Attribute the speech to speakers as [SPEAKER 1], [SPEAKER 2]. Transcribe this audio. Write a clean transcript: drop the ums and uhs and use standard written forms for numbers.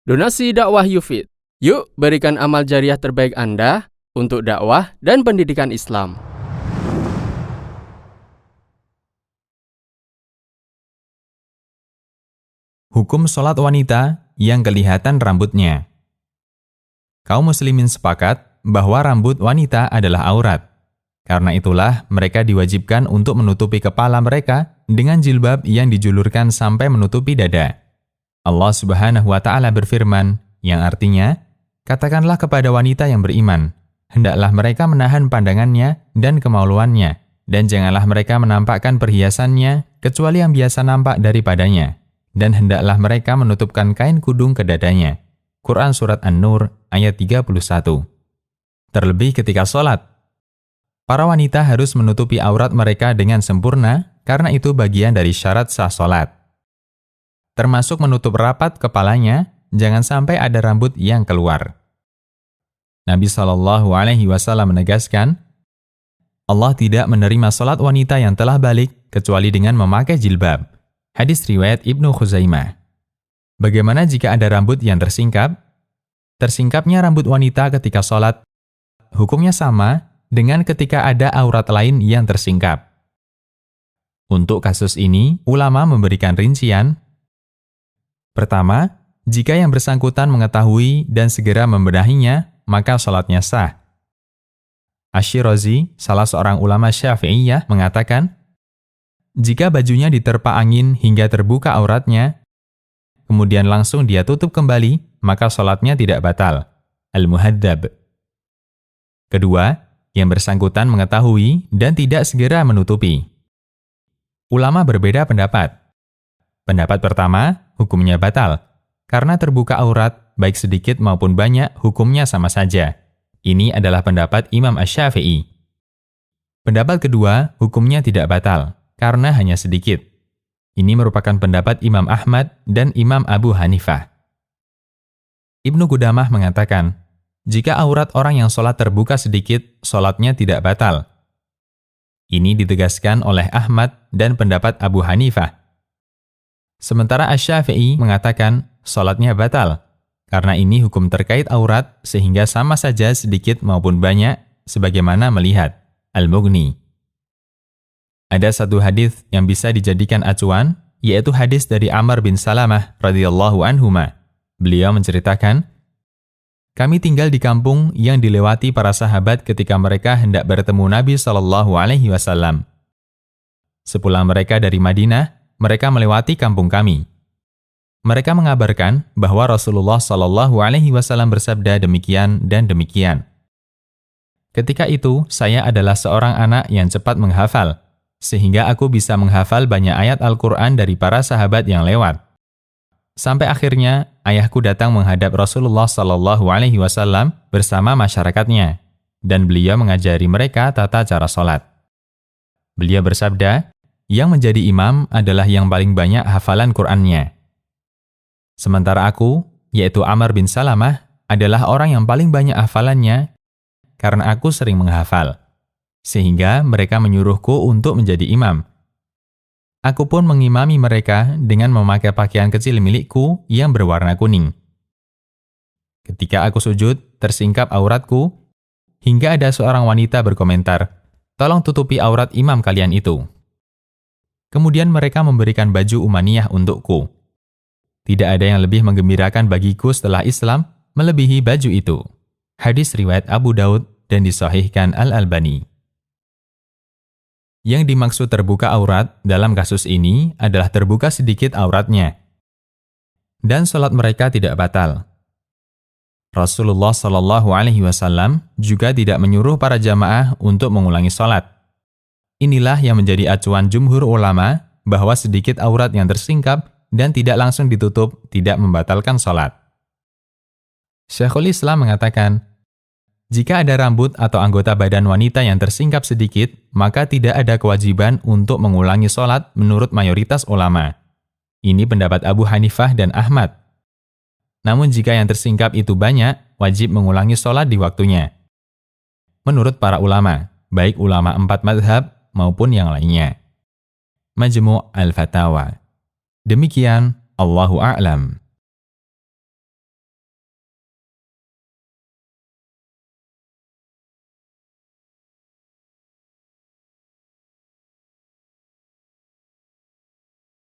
[SPEAKER 1] Donasi dakwah Yufid. Yuk berikan amal jariah terbaik Anda untuk dakwah dan pendidikan Islam.
[SPEAKER 2] Hukum sholat wanita yang kelihatan rambutnya. Kaum muslimin sepakat bahwa rambut wanita adalah aurat. Karena itulah mereka diwajibkan untuk menutupi kepala mereka dengan jilbab yang dijulurkan sampai menutupi dada. Allah Subhanahu wa Ta'ala berfirman, yang artinya, katakanlah kepada wanita yang beriman, hendaklah mereka menahan pandangannya dan kemaluannya, dan janganlah mereka menampakkan perhiasannya kecuali yang biasa nampak daripadanya, dan hendaklah mereka menutupkan kain kudung ke dadanya. Quran Surat An-Nur ayat 31. Terlebih ketika sholat, para wanita harus menutupi aurat mereka dengan sempurna karena itu bagian dari syarat sah sholat. Termasuk menutup rapat kepalanya, jangan sampai ada rambut yang keluar. Nabi SAW menegaskan, Allah tidak menerima sholat wanita yang telah balik kecuali dengan memakai jilbab. Hadis riwayat Ibnu Khuzaimah. Bagaimana jika ada rambut yang tersingkap? Tersingkapnya rambut wanita ketika sholat, hukumnya sama dengan ketika ada aurat lain yang tersingkap. Untuk kasus ini, ulama memberikan rincian. Pertama, jika yang bersangkutan mengetahui dan segera membenahinya, maka sholatnya sah. Asy-Syirazi, salah seorang ulama Syafi'iyah, mengatakan, jika bajunya diterpa angin hingga terbuka auratnya, kemudian langsung dia tutup kembali, maka sholatnya tidak batal. Al-Muhaddab. Kedua, yang bersangkutan mengetahui dan tidak segera menutupi. Ulama berbeda pendapat. Pendapat pertama, hukumnya batal. Karena terbuka aurat, baik sedikit maupun banyak, hukumnya sama saja. Ini adalah pendapat Imam Asy-Syafi'i. Pendapat kedua, hukumnya tidak batal, karena hanya sedikit. Ini merupakan pendapat Imam Ahmad dan Imam Abu Hanifah. Ibnu Qudamah mengatakan, jika aurat orang yang sholat terbuka sedikit, sholatnya tidak batal. Ini ditegaskan oleh Ahmad dan pendapat Abu Hanifah. Sementara Asy-Syafi'i mengatakan, sholatnya batal, karena ini hukum terkait aurat sehingga sama saja sedikit maupun banyak, sebagaimana melihat Al-Mughni. Ada satu hadis yang bisa dijadikan acuan, yaitu hadis dari Amr bin Salamah radhiyallahu anhuma. Beliau menceritakan, kami tinggal di kampung yang dilewati para sahabat ketika mereka hendak bertemu Nabi SAW. Sepulang mereka dari Madinah, mereka melewati kampung kami. Mereka mengabarkan bahwa Rasulullah SAW bersabda demikian dan demikian. Ketika itu, saya adalah seorang anak yang cepat menghafal, sehingga aku bisa menghafal banyak ayat Al-Quran dari para sahabat yang lewat. Sampai akhirnya, ayahku datang menghadap Rasulullah SAW bersama masyarakatnya, dan beliau mengajari mereka tata cara sholat. Beliau bersabda, yang menjadi imam adalah yang paling banyak hafalan Qur'annya. Sementara aku, yaitu Amr bin Salamah, adalah orang yang paling banyak hafalannya karena aku sering menghafal. Sehingga mereka menyuruhku untuk menjadi imam. Aku pun mengimami mereka dengan memakai pakaian kecil milikku yang berwarna kuning. Ketika aku sujud, tersingkap auratku, hingga ada seorang wanita berkomentar, tolong tutupi aurat imam kalian itu. Kemudian mereka memberikan baju umaniyah untukku. Tidak ada yang lebih menggembirakan bagiku setelah Islam melebihi baju itu. Hadis riwayat Abu Daud dan disahihkan Al-Albani. Yang dimaksud terbuka aurat dalam kasus ini adalah terbuka sedikit auratnya. Dan sholat mereka tidak batal. Rasulullah SAW juga tidak menyuruh para jamaah untuk mengulangi sholat. Inilah yang menjadi acuan jumhur ulama bahwa sedikit aurat yang tersingkap dan tidak langsung ditutup tidak membatalkan sholat. Syekhul Islam mengatakan, jika ada rambut atau anggota badan wanita yang tersingkap sedikit, maka tidak ada kewajiban untuk mengulangi sholat menurut mayoritas ulama. Ini pendapat Abu Hanifah dan Ahmad. Namun jika yang tersingkap itu banyak, wajib mengulangi sholat di waktunya. Menurut para ulama, baik ulama 4 mazhab maupun yang lainnya. Majmu' al-Fatawa. Demikian, Allahu a'lam.